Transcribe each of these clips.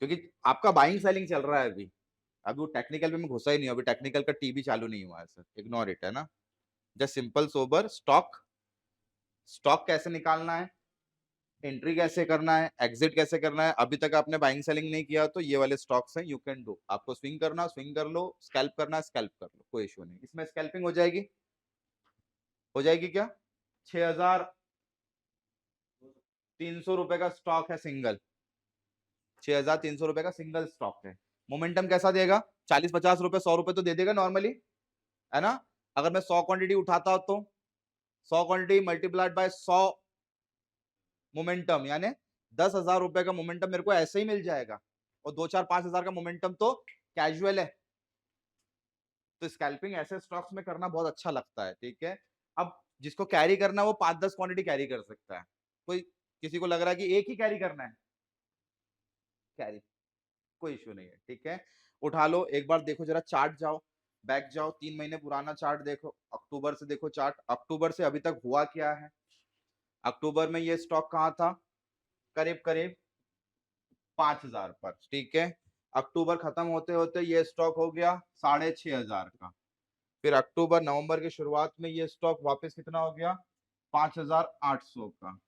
क्योंकि आपका buying selling चल रहा है अभी वो टेक्निकल में घुसा ही नहीं, अभी टेक्निकल का टीबी चालू नहीं हुआ है सर, इग्नोर इट, है ना। जस्ट सिंपल सोबर स्टॉक कैसे निकालना है, एंट्री कैसे करना है, एग्जिट कैसे करना है। अभी तक आपने बाइंग सेलिंग नहीं किया तो ये वाले स्टॉक्स हैं, यू कैन डू। आपको स्विंग करना स्विंग कर लो, स्कैल्प करना स्कैल्प कर लो, कोई इशू नहीं। इसमें स्कैल्पिंग हो जाएगी क्या। 6,300 रुपए का स्टॉक है सिंगल, 6,300 रुपए का सिंगल स्टॉक है। मोमेंटम कैसा देगा, 40-50 रुपए 100 रुपए तो दे देगा नॉर्मली, है ना। अगर मैं 100 क्वांटिटी उठाता हूं तो 100 क्वांटिटी मल्टीप्लाइड बाय 100 मोमेंटम, यानी 10,000 रुपए का मोमेंटम मेरे को ऐसे ही मिल जाएगा। और 2-4-5 हजार का मोमेंटम तो कैजुअल है। तो स्कैल्पिंग ऐसे स्टॉक्स में करना बहुत अच्छा लगता है, ठीक है। अब जिसको कैरी करना है वो 5-10 क्वांटिटी कैरी कर सकता है। कोई किसी को लग रहा है कि एक ही कैरी करना है, कैरी, कोई इश्यू नहीं है, ठीक है। उठा लो एक बार, देखो जरा चार्ट, जाओ बैक जाओ, 3 महीने पुराना चार्ट देखो, अक्टूबर से देखो चार्ट, अक्टूबर से अभी तक हुआ क्या है। अक्टूबर में ये स्टॉक कहाँ था, करीब करीब 5,000 पर, ठीक है। अक्टूबर खत्म होते होते ये स्टॉक हो गया 6,500 का। फिर अक्टूबर नवंबर की शुरुआत में ये स्टॉक वापस कितना हो गया, 5,800 का।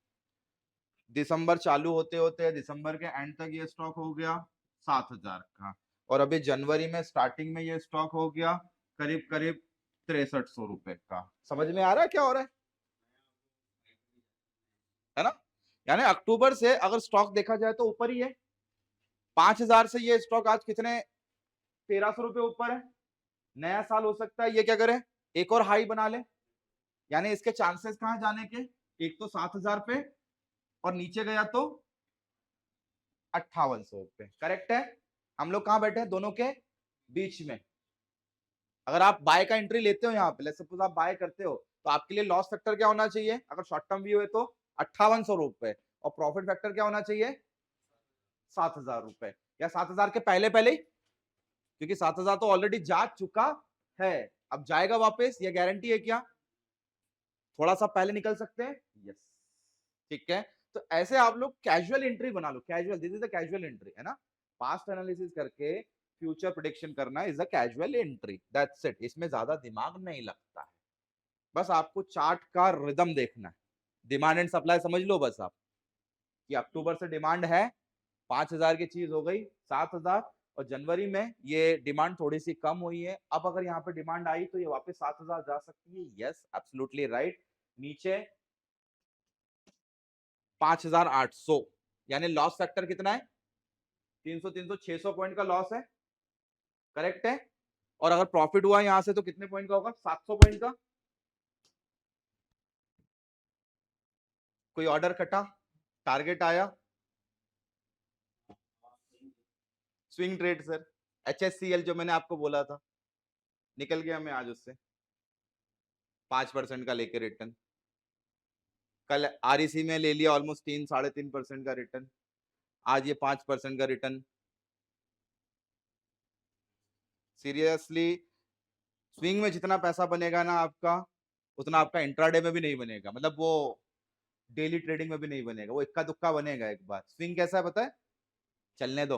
दिसंबर चालू होते होते दिसंबर के एंड तक ये स्टॉक हो गया 7,000 का। और अभी जनवरी में स्टार्टिंग में ये स्टॉक हो गया करीब करीब 6,300 रुपए का। समझ में आ रहा है क्या हो रहा है ना। यानी अक्टूबर से अगर स्टॉक देखा जाए तो ऊपर ही है। 5,000 से ये स्टॉक आज कितने, 1,300 रुपए ऊपर है। नया साल हो सकता है ये क्या करे, एक और हाई बना ले। यानी इसके चांसेस कहां जाने के, एक तो 7,000 पे और नीचे गया तो 5,800 पे, करेक्ट है। हम लोग कहां बैठे हैं, दोनों के बीच में। अगर आप बाय का एंट्री लेते हो यहाँ पे, लेट्स सपोज आप बाय करते हो, तो आपके लिए लॉस फैक्टर क्या होना चाहिए, अगर शॉर्ट टर्म व्यू है तो 5,800 रुपए, और प्रॉफिट फैक्टर क्या होना चाहिए 7,000 रुपए, या 7,000 के पहले पहले ही, क्योंकि 7,000 तो ऑलरेडी जा चुका है, अब जाएगा वापस, ये गारंटी है क्या, थोड़ा सा पहले निकल सकते हैं, यस, ठीक है। तो ऐसे आप लोग कैजुअल एंट्री बना लो, casual, this is the casual entry, है ना। पास्ट एनालिसिस करके फ्यूचर प्रेडिक्शन करना is a casual entry, that's it. इसमें ज्यादा दिमाग नहीं लगता है, बस आपको चार्ट का रिदम देखना है। डिमांड एंड सप्लाई समझ लो बस आप, कि अक्टूबर से डिमांड है, 5,000 की चीज हो गई 7,000, और जनवरी में ये डिमांड थोड़ी सी कम हुई है। अब अगर यहाँ पे डिमांड आई तो ये वापस 7,000 जा सकती है, यस एब्सोल्युटली राइट। नीचे 5,800, यानी लॉस फैक्टर कितना है, 300 600 पॉइंट का लॉस है, करेक्ट है। और अगर प्रॉफिट हुआ यहां से तो कितने पॉइंट का होगा, 700 पॉइंट का। कोई ऑर्डर कटा, टारगेट आया, स्विंग ट्रेड सर, HSCL जो मैंने आपको बोला था, निकल गया मैं आज उससे 5% का लेके रिटर्न। कल REC में ले लिया ऑलमोस्ट 3-3.5% का रिटर्न, आज ये 5% का रिटर्न। सीरियसली, स्विंग में जितना पैसा बनेगा ना आपका, उतना आपका इंट्राडे में भी नहीं बनेगा, मतलब वो डेली ट्रेडिंग में भी नहीं बनेगा, वो इक्का दुक्का बनेगा एक बार। स्विंग कैसा है पता है, चलने दो,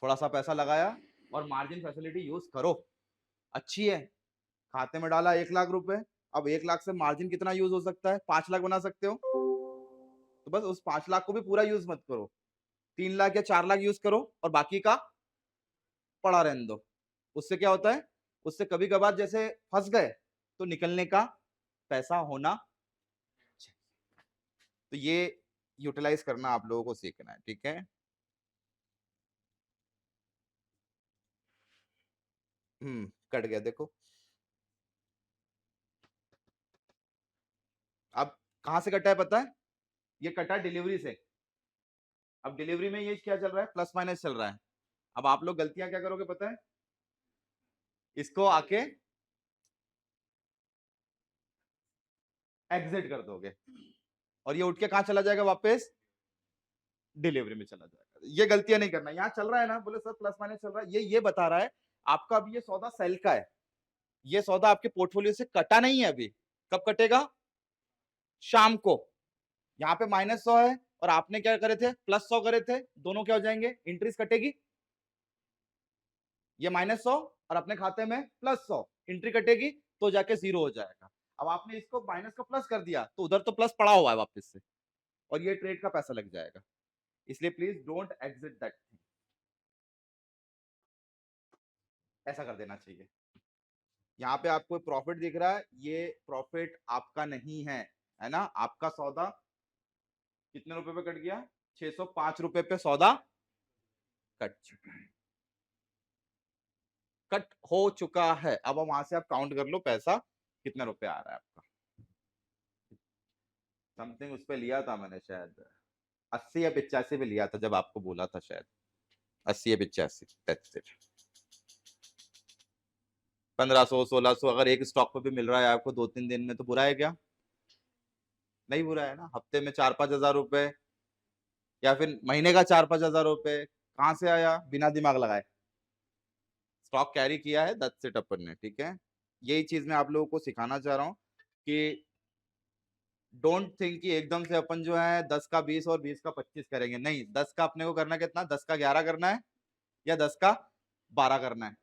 थोड़ा सा पैसा लगाया और मार्जिन फैसिलिटी यूज करो, अच्छी है। खाते में डाला 1 लाख रुपए, अब 1 लाख से मार्जिन कितना यूज हो सकता है, 5 लाख बना सकते हो। तो बस उस 5 लाख को भी पूरा यूज मत करो, 3 लाख या 4 लाख यूज करो और बाकी का पड़ा रहने दो। उससे क्या होता है, उससे कभी कभार जैसे फंस गए तो निकलने का पैसा होना चाहिए। तो ये यूटिलाइज करना आप लोगों को सीखना है, ठीक है। कट गया देखो। अब कहां से कटा है पता है, ये कटा डिलीवरी से। अब डिलीवरी में ये क्या चल रहा है, प्लस माइनस चल रहा है। अब आप लोग गलतियां क्या करोगे पता है, इसको आके एग्जिट कर दोगे और ये उठ के कहां चला जाएगा, वापस डिलीवरी में चला जाएगा। ये गलतियां नहीं करना। यहाँ चल रहा है ना, बोले सर प्लस माइनस चल रहा है, ये बता रहा है आपका अभी ये सौदा सेल का है, ये सौदा आपके पोर्टफोलियो से कटा नहीं है अभी। कब कटेगा, शाम को। यहाँ पे -100 है और आपने क्या करे थे, +100 करे थे, दोनों क्या हो जाएंगे, एंट्रीज कटेगी, ये -100 और अपने खाते में +100, एंट्री कटेगी तो जाके 0 हो जाएगा। अब आपने इसको माइनस को प्लस कर दिया तो उधर तो प्लस पड़ा हुआ है वापस से, और ये ट्रेड का पैसा लग जाएगा। इसलिए please don't exit that thing, ऐसा कर देना चाहिए। यहाँ पे आपको प्रॉफिट दिख रहा है, ये प्रॉफिट आपका नहीं है ना, आपका सौदा कितने रुपए पे कट गया, 605 रुपए पे सौदा कट चुका है, कट हो चुका है। अब वहां से आप काउंट कर लो पैसा कितने रुपए आ रहा है आपका। समथिंग उस पे लिया था मैंने शायद 80 या 85 पे लिया था, जब आपको बोला था शायद 80 या 85, 1500 1600 अगर एक स्टॉक पे भी मिल रहा है आपको 2-3 दिन में, तो बुरा है क्या, नहीं बुरा है ना। हफ्ते में 4-5 हजार रुपए या फिर महीने का 4-5 हजार रुपए कहाँ से आया, बिना दिमाग लगाए स्टॉक कैरी किया है 10 सेट अपन ने, ठीक है। यही चीज मैं आप लोगों को सिखाना चाह रहा हूँ कि डोंट थिंक कि एकदम से अपन जो है 10 का 20 और 20 का 25 करेंगे, नहीं, 10 का अपने को करना कितना, 10 का 11 करना है या 10 का 12 करना है।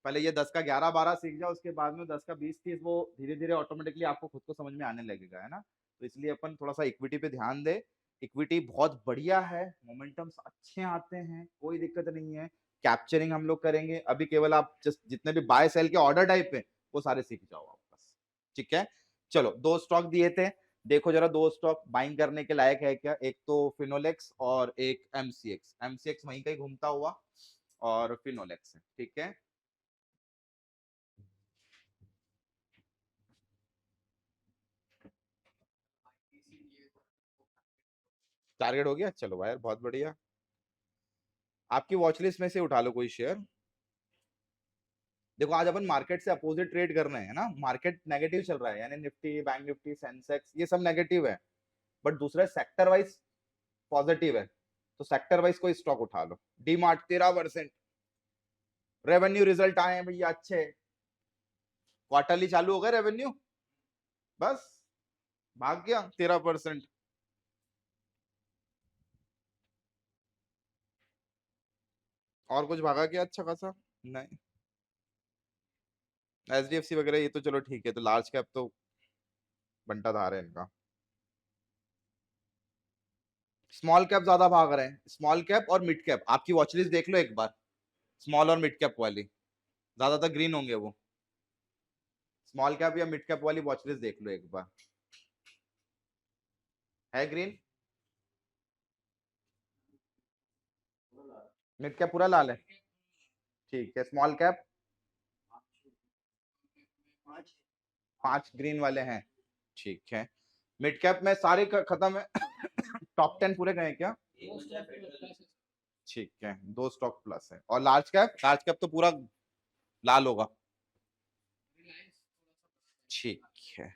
पहले ये 10 का 11-12 सीख जाओ, उसके बाद में 10 का 20-30 वो धीरे धीरे ऑटोमेटिकली आपको खुद को समझ में आने लगेगा, है ना। तो इसलिए अपन थोड़ा सा इक्विटी पे ध्यान दे, इक्विटी बहुत बढ़िया है, मोमेंटम्स अच्छे आते हैं, कोई दिक्कत नहीं है। कैप्चरिंग हम लोग करेंगे, अभी केवल आप जस्ट जितने भी बाय सेल के ऑर्डर टाइप है वो सारे सीख जाओ आप बस, ठीक है। चलो 2 स्टॉक दिए थे, देखो जरा 2 स्टॉक बाइंग करने के लायक है क्या, एक तो फिनोलेक्स और एक एमसीएक्स। एमसीएक्स वहीं कहीं घूमता हुआ और फिनोलेक्स है, ठीक है। टारगेट हो गया, चलो भाई बहुत बढ़िया। आपकी वॉच लिस्ट में से उठा लो कोई शेयर। देखो आज अपन मार्केट से अपोजिट ट्रेड कर रहे हैं ना, मार्केट नेगेटिव चल रहा है, यानी निफ्टी, बैंक निफ्टी, सेंसेक्स ये सब नेगेटिव है, बट दूसरे सेक्टर वाइज पॉजिटिव है, तो सेक्टर वाइज कोई स्टॉक उठा लो। डी मार्ट 13%, रेवेन्यू रिजल्ट आए हैं भैया अच्छे, क्वार्टरली चालू हो गए रेवेन्यू, बस भाग गया 13%। और कुछ भागा क्या अच्छा खासा, नहीं। एचडीएफसी वगैरह ये तो चलो ठीक है, तो लार्ज कैप तो बंटा धार है इनका। स्मॉल कैप ज्यादा भाग रहे हैं, स्मॉल कैप और मिड कैप, आपकी वॉचलिस्ट देख लो एक बार, स्मॉल और मिड कैप वाली ज्यादातर ग्रीन होंगे वो, स्मॉल कैप या मिड कैप वाली वॉचलिस्ट देख लो एक बार, है ग्रीन, मिड कैप पूरा लाल है, ठीक है। स्मॉल कैप 5 ग्रीन वाले हैं, ठीक है। मिड कैप में सारे खत्म है टॉप 10 पूरे गए क्या, ठीक है, 2 स्टॉक प्लस है। और लार्ज कैप, लार्ज कैप तो पूरा लाल होगा, ठीक है,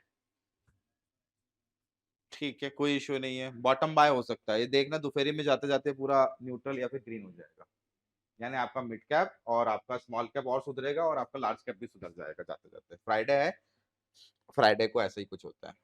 ठीक है, कोई इश्यू नहीं है, बॉटम बाय हो सकता है, ये देखना दोपहरी में जाते जाते पूरा न्यूट्रल या फिर ग्रीन हो जाएगा, यानी आपका मिड कैप और आपका स्मॉल कैप और सुधरेगा और आपका लार्ज कैप भी सुधर जाएगा जाते जाते। फ्राइडे है, फ्राइडे को ऐसा ही कुछ होता है।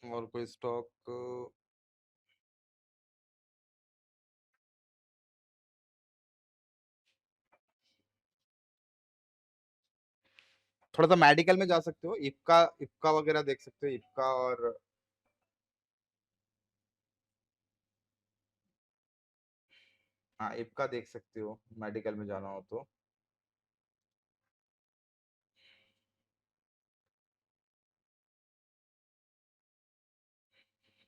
और कोई स्टॉक, थोड़ा सा मेडिकल में जा सकते हो, इपका, इपका वगैरह देख सकते हो, इपका और हाँ इपका देख सकते हो, मेडिकल में जाना हो तो।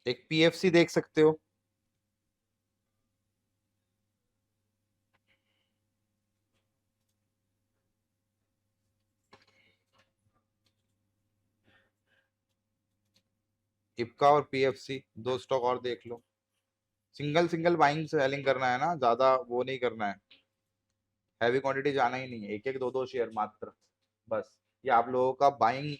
एक पीएफसी देख सकते हो, इप्का और पीएफसी दो स्टॉक और देख लो। सिंगल सिंगल बाइंग सेलिंग करना है ना, ज्यादा वो नहीं करना है, हैवी क्वांटिटी जाना ही नहीं है, एक एक दो दो शेयर मात्र बस। ये आप लोगों का बाइंग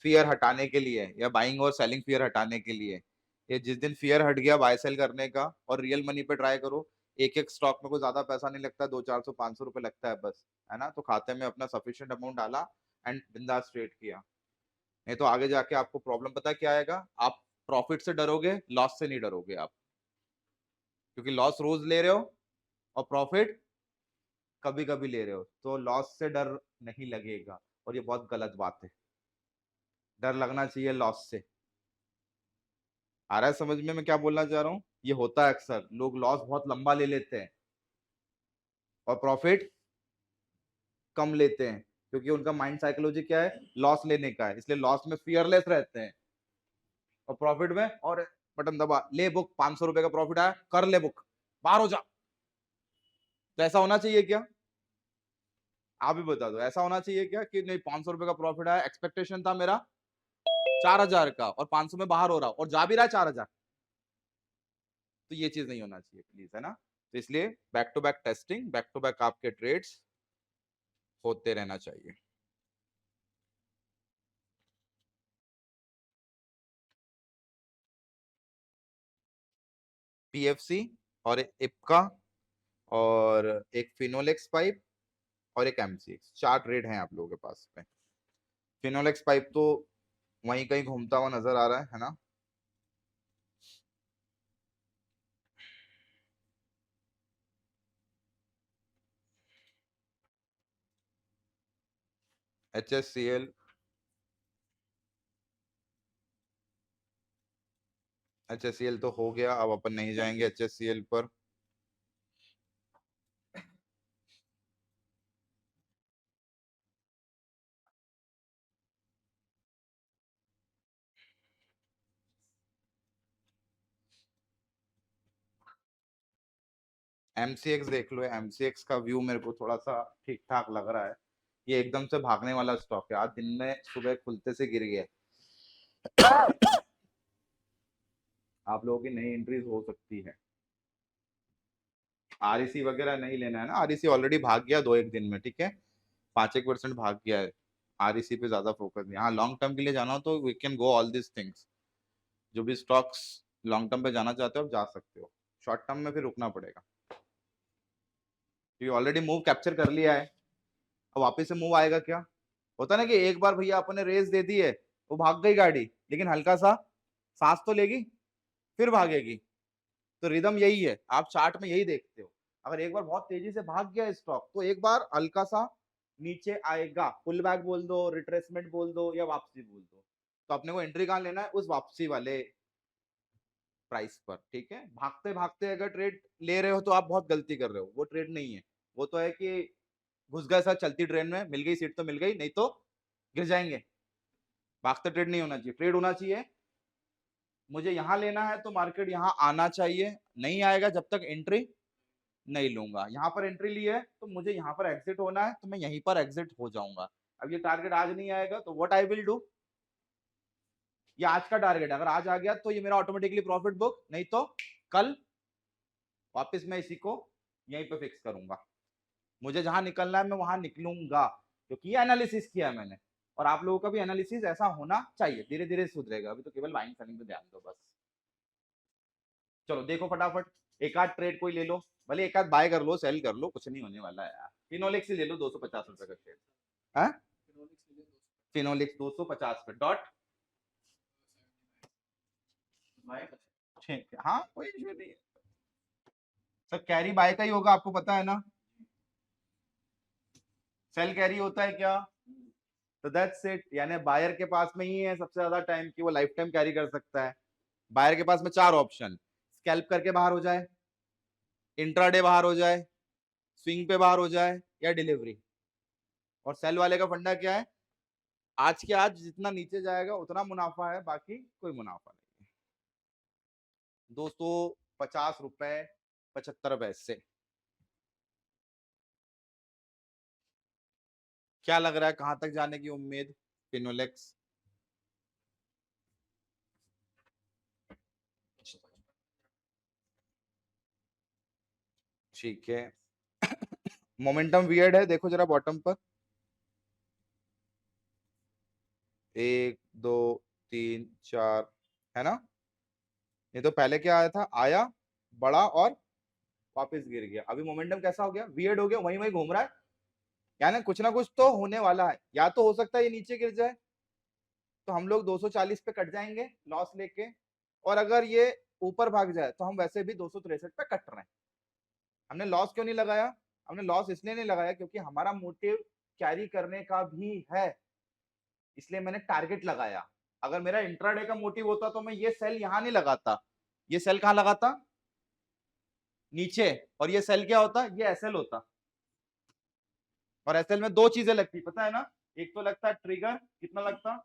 फियर हटाने के लिए या बाइंग और सेलिंग फियर हटाने के लिए। ये जिस दिन फियर हट गया बाय सेल करने का और रियल मनी पे ट्राई करो, एक एक स्टॉक में कोई ज्यादा पैसा नहीं लगता, 200-400-500 रुपए लगता है बस, है ना। तो खाते में अपना सफिशिएंट अमाउंट डाला एंड बिंदास ट्रेड किया। नहीं तो आगे जाके आपको प्रॉब्लम पता है क्या आएगा, आप प्रॉफिट से डरोगे, लॉस से नहीं डरोगे आप, क्योंकि लॉस रोज ले रहे हो और प्रॉफिट कभी कभी ले रहे हो, तो लॉस से डर नहीं लगेगा, और ये बहुत गलत बात है। डर लगना चाहिए लॉस से। आ रहा है समझ में मैं क्या बोलना चाह रहा हूँ? ये होता है अक्सर, लोग लॉस बहुत लंबा ले लेते हैं और प्रॉफिट कम लेते हैं, क्योंकि उनका माइंड साइकोलॉजी क्या है, लॉस लेने का है, इसलिए लॉस में फियरलेस रहते हैं और प्रॉफिट में और बटन दबा ले बुक, 500 रुपए का प्रॉफिट आया कर ले बुक, बाहर हो जा। तो ऐसा होना चाहिए क्या? आप भी बता दो, ऐसा होना चाहिए क्या कि नहीं 500 रुपए का प्रॉफिट आया, एक्सपेक्टेशन था मेरा 4,000 का और 500 में बाहर हो रहा और जा भी रहा है 4,000? तो ये चीज नहीं होना चाहिए प्लीज, है ना। तो इसलिए back to back testing, back to back आपके ट्रेड्स होते रहना चाहिए। पीएफसी और इप्का और एक फिनोलेक्स पाइप और एक एमसीएक्स, 4 ट्रेड हैं आप लोगों के पास में। फिनोलेक्स पाइप तो वहीं कहीं घूमता हुआ नजर आ रहा है ना। HSCL, HSCL तो हो गया, अब अपन नहीं जाएंगे HSCL पर। एमसीएक्स देख लो, एमसीएक्स का व्यू मेरे को थोड़ा सा ठीक ठाक लग रहा है। ये एकदम से भागने वाला स्टॉक है, आज दिन में सुबह खुलते से गिर गया। आप लोगों की नई एंट्रीज हो सकती है। आरईसी वगैरह नहीं लेना है ना, आरईसी ऑलरेडी भाग गया 2-1 दिन में, ठीक है, 5-1% भाग गया है। आरईसी पे ज्यादा फोकस नहीं, हाँ लॉन्ग टर्म के लिए जाना हो तो we can go all this things. जो भी स्टॉक्स लॉन्ग टर्म पे जाना चाहते हो आप जा सकते हो, शॉर्ट टर्म में फिर रुकना पड़ेगा, क्योंकि ऑलरेडी मूव कैप्चर कर लिया है। अब वापस से मूव आएगा क्या? होता ना कि एक बार भैया अपने रेस दे दी है, वो भाग गई गाड़ी, लेकिन हल्का सा सांस तो लेगी, फिर भागेगी। तो रिदम यही है, आप चार्ट में यही देखते हो। अगर एक बार बहुत तेजी से भाग गया स्टॉक तो एक बार हल्का सा नीचे आएगा, पुल बैक बोल दो, रिट्रेसमेंट बोल दो या वापसी बोल दो, तो अपने को एंट्री कहाँ लेना है, उस वापसी वाले प्राइस पर, ठीक है। भागते भागते अगर ट्रेड ले रहे हो तो आप बहुत गलती कर रहे हो, वो ट्रेड नहीं है। वो तो है कि घुस गए सर चलती ट्रेन में, मिल गई सीट तो मिल गई, नहीं तो गिर जाएंगे। भागते ट्रेड नहीं होना चाहिए, ट्रेड होना चाहिए मुझे यहाँ लेना है तो मार्केट यहाँ आना चाहिए, नहीं आएगा जब तक एंट्री नहीं लूंगा। यहाँ पर एंट्री ली है तो मुझे यहाँ पर एग्जिट होना है, तो मैं यहीं पर एग्जिट हो जाऊंगा। अब ये टारगेट आज नहीं आएगा तो व्हाट आई विल डू, ये आज का टारगेट, अगर आज आ गया तो ये मेरा ऑटोमेटिकली प्रॉफिट बुक, नहीं तो कल वापस मैं इसी को यहीं पे फिक्स करूंगा। मुझे जहां निकलना है मैं वहां निकलूंगा, क्योंकि ये एनालिसिस किया है मैंने। और आप लोगों का भी एनालिसिस ऐसा होना चाहिए, धीरे धीरे सुधरेगा, अभी तो केवल बाइंग सेलिंग पे ध्यान दो बस। चलो देखो फटाफट, एक आध ट्रेड कोई ले लो, भले एक आध बाय कर लो, सेल कर लो, कुछ नहीं होने वाला है यार। फिनोलेक्स ही ले लो 250 रुपए का शेयर। हाँ, फिनोलेक्स 250 पे डॉट, हाँ कोई इशू नहीं है सर, कैरी बाय का ही होगा, आपको पता है ना। सेल कैरी होता है क्या? तो दैट्स इट, यानी बायर के पास में ही है सबसे ज्यादा टाइम कि वो लाइफ टाइम कैरी कर सकता है। बायर के पास में 4 ऑप्शन, स्कैल्प करके बाहर हो जाए, इंट्राडे बाहर हो जाए, स्विंग पे बाहर हो जाए, या डिलीवरी। और सेल वाले का फंडा क्या है, आज के आज जितना नीचे जाएगा उतना मुनाफा है, बाकी कोई मुनाफा नहीं है। 250 रुपए 75 पैसे। क्या लग रहा है कहां तक जाने की उम्मीद फिनोलेक्स? ठीक है। मोमेंटम वियर्ड है, देखो जरा बॉटम पर, 1 2 3 4 है ना। ये तो पहले क्या आया था, आया बड़ा और वापस गिर गया। अभी मोमेंटम कैसा हो गया, वियर्ड हो गया, वहीं वहीं घूम रहा है। यानी कुछ ना कुछ तो होने वाला है, या तो हो सकता है ये नीचे गिर जाए तो हम लोग 240 पे कट जाएंगे लॉस लेके, और अगर ये ऊपर भाग जाए तो हम वैसे भी 263 पे कट रहे हैं। हमने लॉस क्यों नहीं लगाया, हमने लॉस इसलिए नहीं लगाया क्योंकि हमारा मोटिव कैरी करने का भी है, इसलिए मैंने टारगेट लगाया। अगर मेरा इंट्राडे का मोटिव होता तो मैं ये सेल यहां नहीं लगाता, ये सेल कहां लगाता, नीचे, और ये सेल क्या होता, ये एसएल होता। और एसएल में दो चीजें लगती पता है ना, एक तो लगता है ट्रिगर, कितना लगता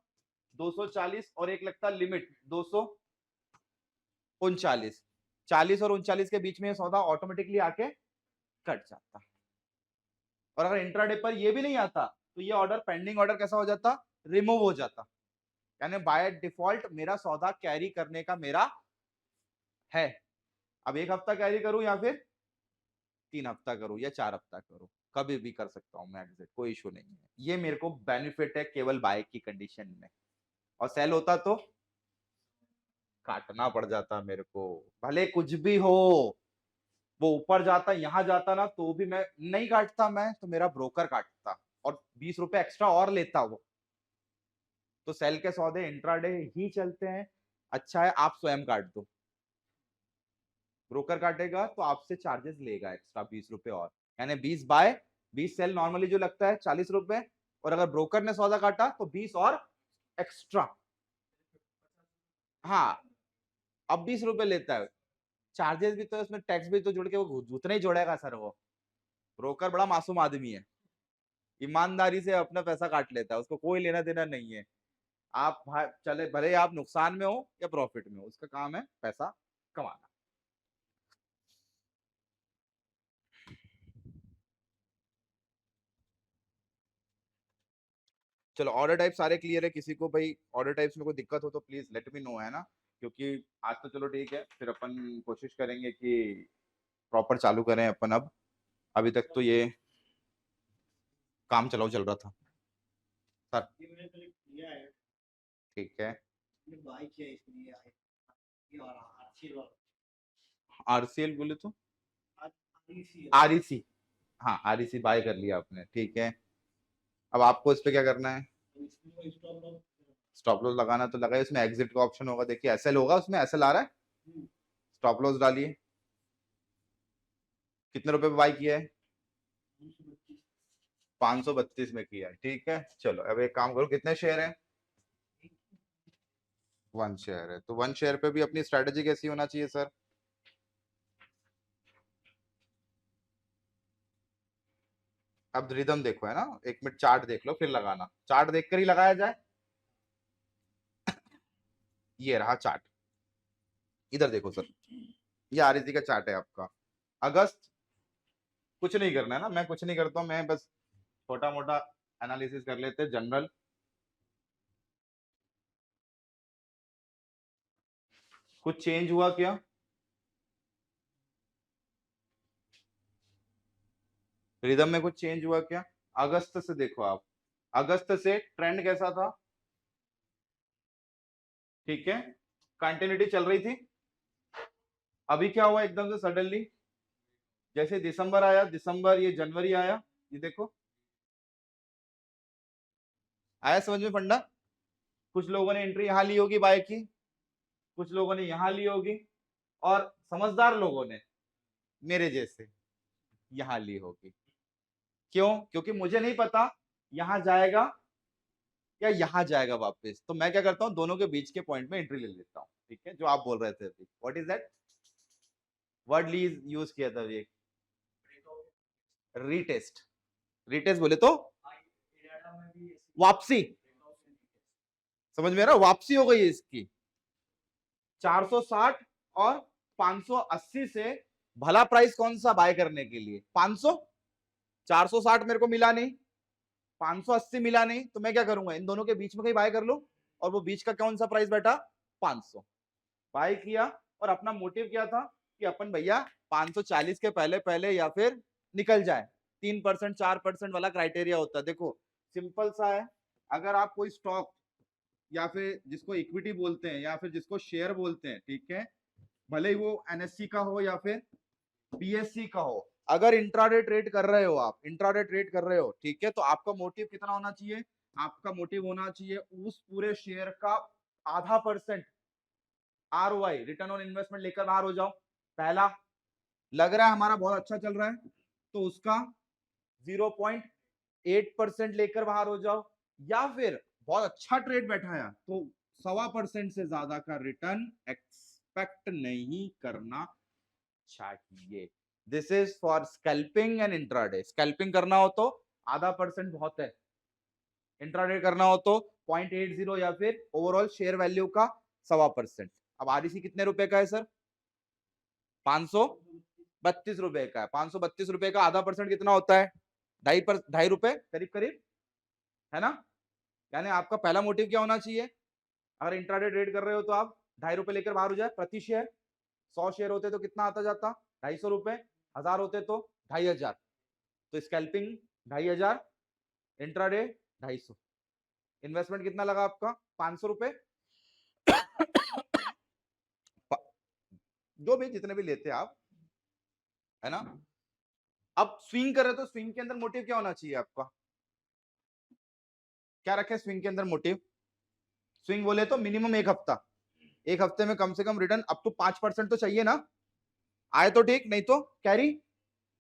240, और एक लगता लिमिट 239। 40 और 39 के बीच में ये सौदा ऑटोमेटिकली आके कट जाता। और अगर इंट्राडे पर ये भी नहीं आता तो ये ऑर्डर, पेंडिंग ऑर्डर कैसा हो जाता, रिमूव हो जाता। यानी बाय डिफॉल्ट मेरा सौदा कैरी करने का मेरा है। अब 1 हफ्ता कैरी करूं या फिर 3 हफ्ता करूं या 4 हफ्ता करूं, कभी भी कर सकता हूं मैं एग्जिट, कोई इशू नहीं है। ये मेरे को बेनिफिट है केवल बाय की कंडीशन में। और सेल होता तो काटना पड़ जाता मेरे को, भले कुछ भी हो। वो ऊपर जाता, यहां जाता ना, तो भी मैं नहीं काटता, मैं तो मेरा ब्रोकर काटता और 20 रुपए एक्स्ट्रा और लेता वो। तो सेल के सौदे इंट्राडे ही चलते हैं। अच्छा है आप स्वयं काट दो, ब्रोकर काटेगा तो आपसे चार्जेस लेगा एक्स्ट्रा 20 रुपए और, यानी 20 बाय 20 सेल नॉर्मली जो लगता है 40 रुपए, और अगर ब्रोकर ने सौदा काटा तो 20 और एक्स्ट्रा। हाँ, अब 20 रुपए लेता है, चार्जेस भी तो उसमें, टैक्स भी तो जोड़ के वो उतना ही जोड़ेगा सर। वो ब्रोकर बड़ा मासूम आदमी है, ईमानदारी से अपना पैसा काट लेता है, उसको कोई लेना देना नहीं है। आप चले भले आप नुकसान में हो या प्रॉफिट में हो, उसका काम है पैसा कमाना। चलो ऑर्डर टाइप सारे क्लियर है, किसी को भाई ऑर्डर टाइप्स में कोई दिक्कत हो तो प्लीज लेट मी नो, है ना। क्योंकि आज तो चलो ठीक है, फिर अपन कोशिश करेंगे कि प्रॉपर चालू करें अपन अब। अभी तक तो ये काम चलाओ चल रहा था सर। ठीक है, आरसीएल बोले तो आरईसी, हाँ आरईसी बाय कर लिया आपने, ठीक है। अब आपको इस पे क्या करना है, स्टॉप लॉस लगाना तो लगाए, इसमें एग्जिट का ऑप्शन होगा, देखिए एसएल होगा, उसमें एसएल आ रहा है, स्टॉप लॉस डालिए। कितने रुपए पे बाय किया है, 532 में किया है, ठीक है। चलो अब एक काम करो, कितने शेयर हैं, 1 शेयर है, तो 1 शेयर पे भी अपनी स्ट्रेटेजी कैसी होना चाहिए सर। अब रिदम देखो, है ना, 1 मिनट चार्ट देख लो फिर लगाना, चार्ट देखकर ही लगाया जाए। ये रहा चार्ट, इधर देखो सर, ये आरईसी का चार्ट है आपका। अगस्त, कुछ नहीं करना है ना, मैं कुछ नहीं करता हूं, मैं बस छोटा मोटा एनालिसिस कर लेते हैं जनरल। कुछ चेंज हुआ क्या, रिदम में कुछ चेंज हुआ क्या, अगस्त से देखो आप, अगस्त से ट्रेंड कैसा था, ठीक है, कंटिन्यूटी चल रही थी। अभी क्या हुआ एकदम से सडनली, जैसे दिसंबर आया, दिसंबर, ये जनवरी आया, ये देखो, आया समझ में फंडा। कुछ लोगों ने एंट्री यहां ली होगी बाय की, कुछ लोगों ने यहां ली होगी, और समझदार लोगों ने मेरे जैसे यहां ली होगी। क्यों, क्योंकि मुझे नहीं पता यहां जाएगा या यहां जाएगा वापस, तो मैं क्या करता हूं, दोनों के बीच के पॉइंट में एंट्री ले लेता हूं, ठीक है। जो आप बोल रहे थे अभी, what is that word use किया था अभी, रीटेस्ट, रीटेस्ट बोले तो वापसी, समझ में आ रहा, वापसी हो गई है इसकी 460 और 580 से। भला प्राइस कौन सा बाय करने के लिए, 500, 460 मेरे को मिला नहीं, 580 मिला नहीं, तो मैं क्या करूंगा, इन दोनों के बीच में कहीं बाय कर लो, और वो बीच का कौन सा प्राइस बैठा, 500, बाय किया। और अपना मोटिव क्या था, कि अपन भैया 540 के पहले पहले या फिर निकल जाए। 3% 4% वाला क्राइटेरिया होता है। देखो सिंपल सा है, अगर आप कोई स्टॉक या फिर जिसको इक्विटी बोलते हैं या फिर जिसको शेयर बोलते हैं, ठीक है, भले ही वो एनएससी का हो या फिर बीएससी का हो, अगर इंट्राडे ट्रेड कर रहे हो, आप इंट्राडे ट्रेड कर रहे हो, ठीक है, तो आपका मोटिव कितना होना चाहिए? आपका मोटिव होना चाहिए उस पूरे शेयर का ½ आरओआई, रिटर्न ऑन इन्वेस्टमेंट लेकर बाहर हो जाओ। पहला, लग रहा है हमारा बहुत अच्छा चल रहा है तो उसका 0.8% लेकर बाहर हो जाओ, या फिर बहुत अच्छा ट्रेड बैठा है तो 1.25% से ज्यादा का रिटर्न एक्सपेक्ट नहीं करना चाहिए। This is for scalping and intraday. Scalping करना हो तो ½ % बहुत है, इंट्राडे करना हो तो 0.80 या फिर ओवरऑल शेयर वैल्यू का 1.25%। अब आरईसी कितने रुपए का है सर? 532 रुपए का है। 532 रुपए का ½ % कितना होता है? 2.5 रुपए करीब करीब, है ना? यानी आपका पहला मोटिव क्या होना चाहिए? अगर इंट्राडे ट्रेड कर रहे हो तो आप 2.5 रुपए लेकर बाहर हो जाए प्रति शेयर। 100 शेयर होते तो कितना आता जाता? 250 रुपए। 1000 होते तो 2500। तो स्कैल्पिंग 2500, इंट्राडे 250। इन्वेस्टमेंट कितना लगा आपका? 500 रुपए। जो भी जितने भी लेते आप, है ना? अब स्विंग कर रहे तो स्विंग के अंदर मोटिव क्या होना चाहिए आपका? क्या रखे स्विंग के अंदर मोटिव? स्विंग बोले तो मिनिमम एक हफ्ता, एक हफ्ते में कम से कम रिटर्न अप टू 5% तो चाहिए ना? आए तो ठीक, नहीं तो कैरी।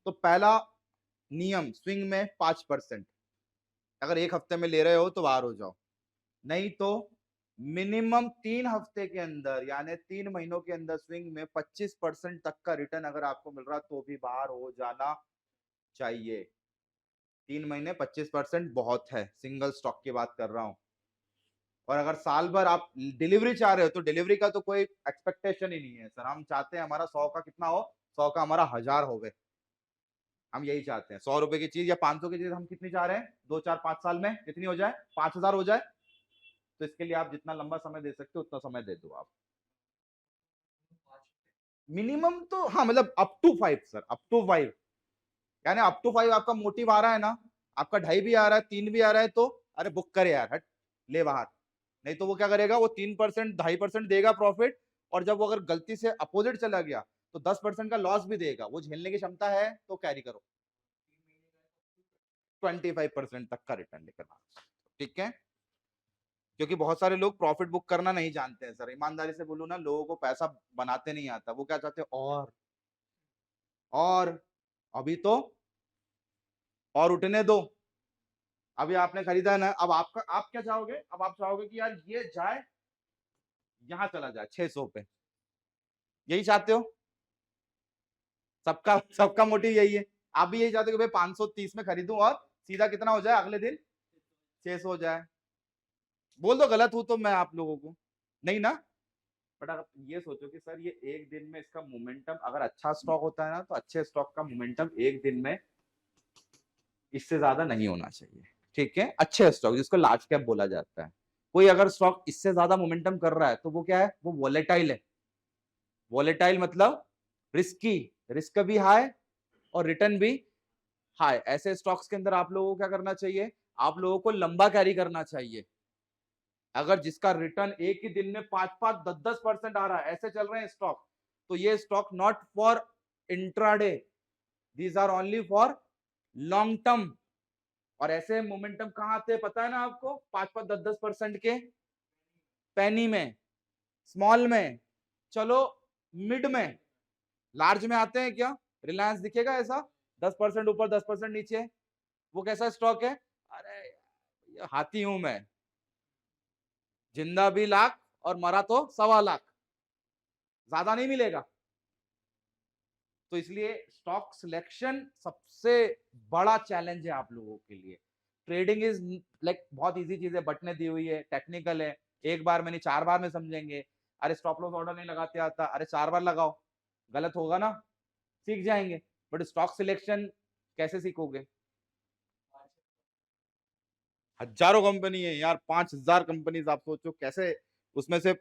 तो पहला नियम स्विंग में 5%। अगर एक हफ्ते में ले रहे हो तो बाहर हो जाओ, नहीं तो मिनिमम 3 हफ्ते के अंदर यानी 3 महीनों के अंदर स्विंग में 25% तक का रिटर्न अगर आपको मिल रहा तो भी बाहर हो जाना चाहिए। 3 महीने 25% बहुत है, सिंगल स्टॉक की बात कर रहा हूं। और अगर साल भर आप डिलीवरी चाह रहे हो तो डिलीवरी का तो कोई एक्सपेक्टेशन ही नहीं है सर। हम चाहते हैं हमारा 100 का कितना हो, 100 का हमारा 1000 हो गए। हम यही चाहते हैं 100 रुपए की चीज या 500 की चीज हम कितनी चाह रहे हैं? 2 4 5 साल में कितनी हो जाए? 5000 हो जाए। तो इसके लिए आप जितना लंबा समय दे सकते हो उतना समय दे दो आप। मिनिमम तो हाँ, मतलब up to 5 sir, up to 5। यानी अप टू 5 आपका मोटिव आ रहा है ना, आपका 2.5 भी आ रहा है, 3 भी आ रहा है, तो अरे बुक करे यार, हट ले बाहर। नहीं तो वो क्या करेगा, वो 3% 2.5% देगा प्रॉफिट, और जब वो अगर गलती से अपोजिट चला गया तो 10% का लॉस भी देगा। वो झेलने की क्षमता है तो कैरी करो, 25% तक का रिटर्न लेकर, ठीक है? क्योंकि बहुत सारे लोग प्रॉफिट बुक करना नहीं जानते हैं सर। ईमानदारी से बोलूं ना, लोगों को पैसा बनाते नहीं आता। वो क्या चाहते हैं? और अभी तो और उठने दो। अभी आपने खरीदा है ना, अब आपका आप क्या चाहोगे? अब आप चाहोगे कि यार ये जाए, यहां चला जाए 600 पे, यही चाहते हो? सबका सबका मोटिव यही है। आप भी यही चाहते हो कि भाई 530 में खरीदूं और सीधा कितना हो जाए अगले दिन? 600 हो जाए। बोल दो गलत हूं तो मैं आप लोगों को, नहीं ना? बट अगर ये सोचो कि सर ये एक दिन में इसका मोमेंटम, अगर अच्छा स्टॉक होता है ना तो अच्छे स्टॉक का मोमेंटम एक दिन में इससे ज्यादा नहीं होना चाहिए, ठीक है? अच्छे स्टॉक जिसको लार्ज कैप बोला जाता है, कोई अगर स्टॉक इससे ज्यादा मोमेंटम कर रहा है तो वो क्या है? वो वॉलेटाइल है। वॉलेटाइल मतलब रिस्की, रिस्क भी हाई और रिटर्न भी हाई। ऐसे स्टॉक्स के अंदर आप लोगों को क्या करना चाहिए? आप लोगों को लंबा कैरी करना चाहिए। अगर जिसका रिटर्न एक ही दिन में 5-5 10-10% आ रहा है, ऐसे चल रहे हैं स्टॉक, तो ये stock not for intraday, these are only for long term. और ऐसे मोमेंटम कहां आते हैं पता है ना आपको? 5-5 10-10% के पैनी में, स्मॉल में, चलो मिड में, लार्ज में आते हैं क्या? रिलायंस दिखेगा ऐसा 10% ऊपर 10% नीचे? वो कैसा स्टॉक है? अरे हाथी हूं मैं, जिंदा भी लाख और मरा तो 1.25 लाख, ज्यादा नहीं मिलेगा। तो इसलिए स्टॉक सिलेक्शन सबसे बड़ा चैलेंज है आप लोगों के लिए। ट्रेडिंग इज लाइक बहुत इजी चीज है, बटने दी हुई है, टेक्निकल है, एक बार में नहीं 4 बार में समझेंगे। अरे स्टॉप लॉस ऑर्डर नहीं लगाते आता, अरे 4 बार लगाओ, गलत होगा ना, सीख जाएंगे। बट स्टॉक सिलेक्शन कैसे सीखोगे? हजारों कंपनी है यार, 5000 कंपनीज, आप सोचो कैसे उसमें से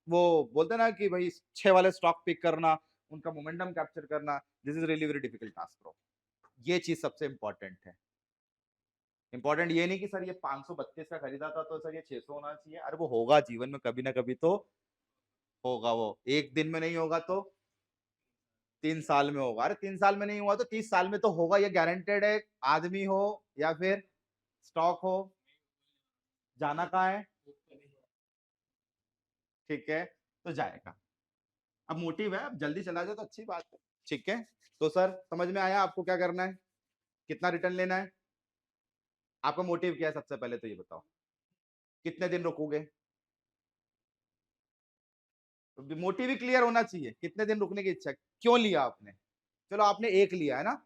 वो बोलते ना कि भाई 6 वाले स्टॉक पिक करना, उनका मोमेंटम कैप्चर करना, this is really very difficult task bro. ये चीज सबसे इंपॉर्टेंट है। इंपॉर्टेंट ये नहीं कि सर ये 532 का खरीदा था तो सर ये 600 होना चाहिए, अरे वो होगा जीवन में कभी ना कभी तो होगा, वो एक दिन में नहीं होगा तो 3 साल में होगा, अरे 3 साल में नहीं हुआ तो 30 साल में तो होगा, ये गारंटेड है। आदमी हो या फिर स्टॉक हो, जाना कहाँ है, ठीक है, तो जाएगा। अब मोटिव है, अब जल्दी चला जाए तो अच्छी बात है, ठीक है। तो सर समझ में आया आपको क्या करना है, कितना रिटर्न लेना है, आपका मोटिव क्या है, सबसे पहले तो ये बताओ, कितने दिन रुकोगे, मोटिव ही क्लियर होना चाहिए, कितने दिन रुकने की इच्छा है, क्यों लिया आपने, चलो आपने एक लिया है ना,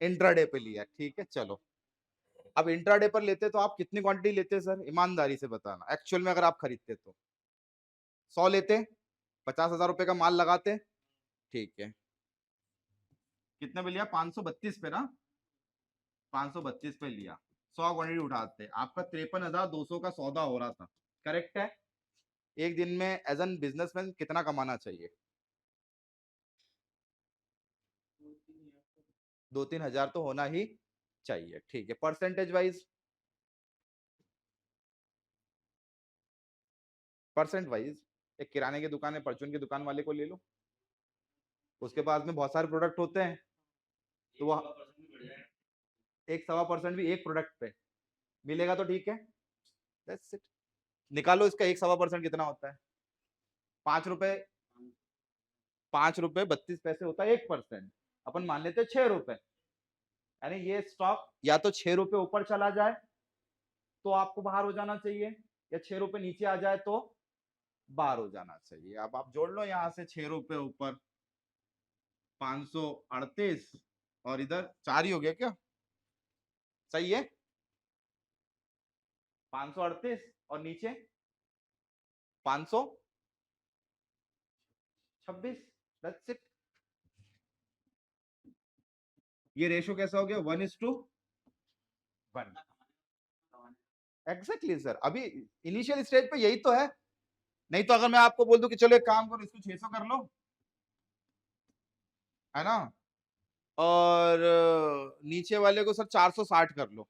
इंट्राडे पे लिया, ठीक है चलो। अब इंट्राडे पर लेते तो आप कितनी क्वांटिटी लेते सर, ईमानदारी से बताना, एक्चुअल में अगर आप खरीदते तो 100 लेते, 50,000 रुपए का माल लगाते, ठीक है, कितने पे लिया, 532 पे ना, 532 पे लिया, 100 क्वांटिटी उठाते, आपका 53,200 का सौदा हो रहा था, करेक्ट है। एक दिन में एज एन बिजनेसमैन कितना कमाना चाहिए, 2-3 हजार तो होना ही चाहिए, ठीक है। परसेंटेज वाइज, परसेंट वाइज एक किराने की दुकान है, परचून की दुकान वाले को ले लो, उसके पास में बहुत सारे प्रोडक्ट होते हैं, तो वो 1-1.25% भी एक प्रोडक्ट पे मिलेगा तो ठीक है, दैट्स इट। निकालो इसका 1-1.25% कितना होता है, 5 रुपए, 5 रुपए 32 पैसे होता है 1%, अपन मान लेते हैं 6 रुपए, यानी ये स्टॉक या तो 6 रुपए ऊपर चला जाए तो आपको बाहर हो जाना चाहिए, या 6 रुपए नीचे आ जाए तो बाहर हो जाना चाहिए। अब आप जोड़ लो यहाँ से, 6 रुपए ऊपर 538 और इधर 4 ही हो गया क्या, सही है, 538 और नीचे 526, दैट्स इट। ये रेशो कैसा हो गया, 1:1। एग्जैक्टली सर, अभी इनिशियल स्टेज पे यही तो है, नहीं तो अगर मैं आपको बोल दूं कि चलो एक काम करो इसको 600 कर लो, है ना, और नीचे वाले को सर 460 कर लो,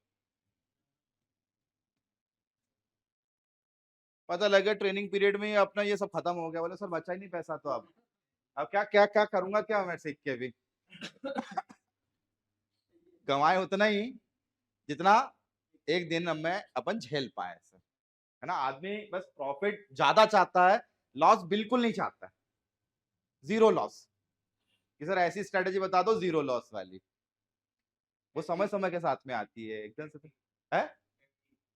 पता लगे ट्रेनिंग पीरियड में अपना ये सब खत्म हो गया, बोले सर बचा ही नहीं पैसा, तो अब क्या क्या क्या करूंगा, क्या मैं सीख के भी कमाए उतना ही जितना एक दिन में अपन झेल पाए सर, है ना। आदमी बस प्रॉफिट ज्यादा चाहता है, लॉस बिल्कुल नहीं चाहता है, जीरो लॉस, कि सर ऐसी स्ट्रेटेजी बता दो जीरो लॉस वाली, वो समय समय के साथ में आती है एकदम से है।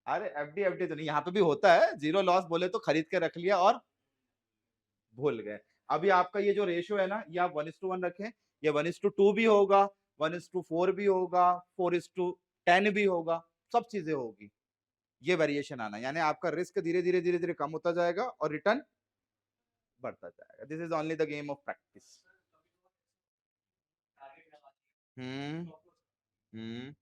अरे एफडी तो नहीं, यहाँ पे भी होता है जीरो लॉस, बोले तो खरीद के रख लिया और भूल गए। अभी आपका ये जो रेशियो है ना, ये आप 1:1 रखें, ये 1:2 भी होगा, 1:4 भी होगा, 4:10 भी होगा, सब चीजें होगी, ये वेरिएशन आना, यानी आपका रिस्क धीरे धीरे धीरे धीरे कम होता जाएगा और रिटर्न बढ़ता जाएगा, this is only the game of practice. Hmm hmm